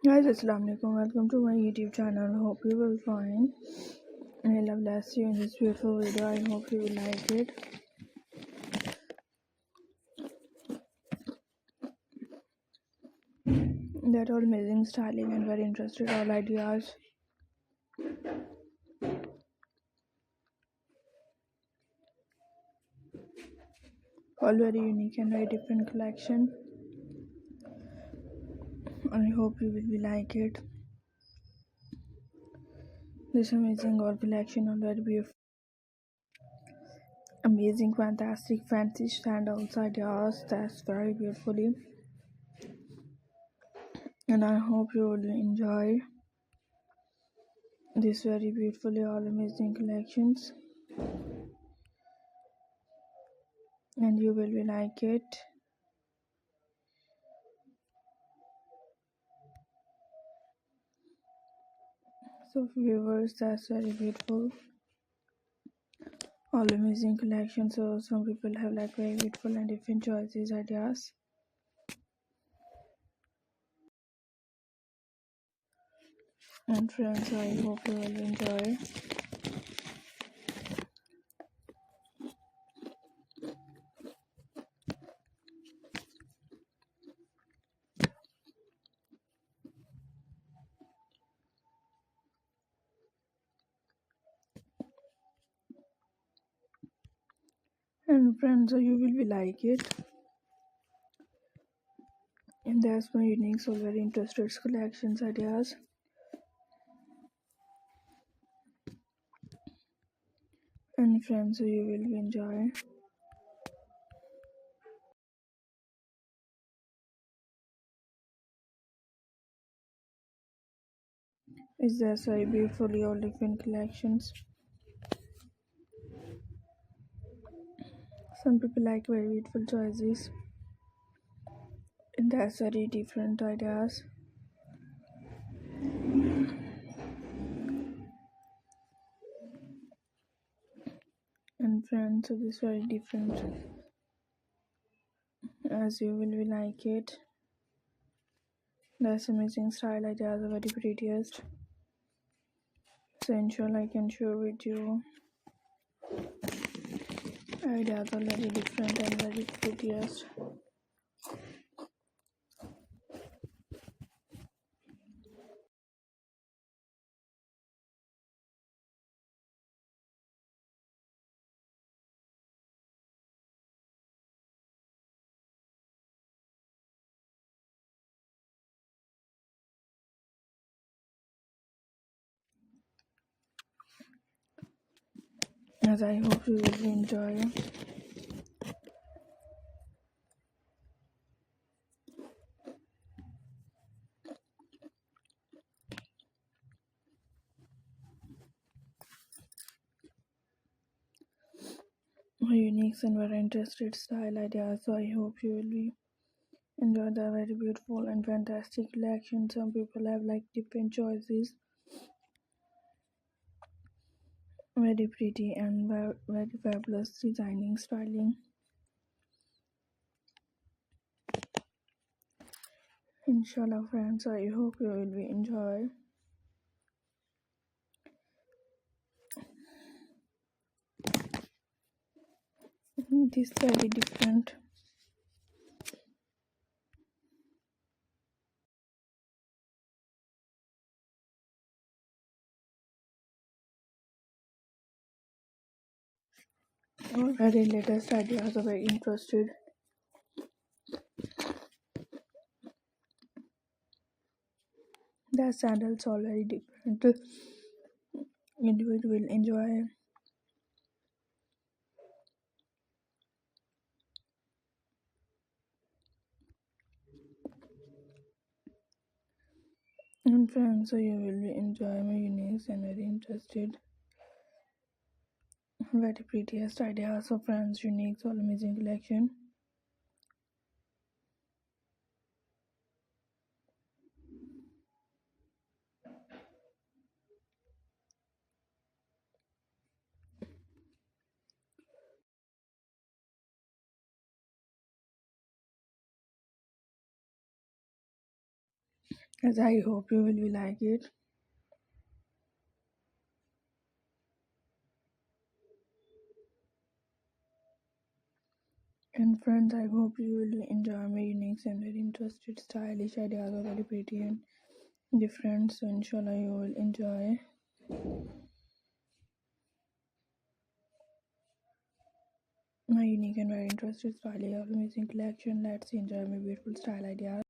Guys, Assalamu alaikum. Welcome to my YouTube channel. Hope you will find. May Allah bless you in this beautiful video. I hope you will like it. That all amazing styling and very interested all ideas. All very unique and very different collection. I hope you will be like it. This amazing all collection all very beautiful. Amazing, fantastic, fancy sandals ideas. That's very beautifully. And I hope you will enjoy this very beautifully all amazing collections. And you will be like it. So viewers, that's very beautiful. All amazing collection. So some people have like very beautiful and different choices, ideas. And friends, I hope you will enjoy. And friends, so you will be like it. And that's my unique, so very interested collections, ideas. And friends, so you will enjoy. Is there very beautifully all different collections. Some people like very beautiful choices. And that's very different ideas. And friends, so this very different as you will be like it. That's amazing style ideas are very prettiest. So inshallah I can share with you ideas are very different and very prettiest. As I hope you will enjoy. Unique and very interested style ideas. So I hope you will be enjoy the very beautiful and fantastic collection. Some people have like different choices. Very pretty and very fabulous designing styling. Inshallah friends, I hope you will be enjoy. This very different. Very latest ideas are very interested. The sandals are very different. You will enjoy. And friends, so you will be enjoy my unique and very interested. Very prettiest ideas of friends, unique, all amazing collection. as I hope you will be like it. And friends, I hope you will enjoy my unique and very interested stylish ideas are very pretty and different. So inshallah you will enjoy my unique and very interested stylish amazing collection. Let's enjoy my beautiful style ideas.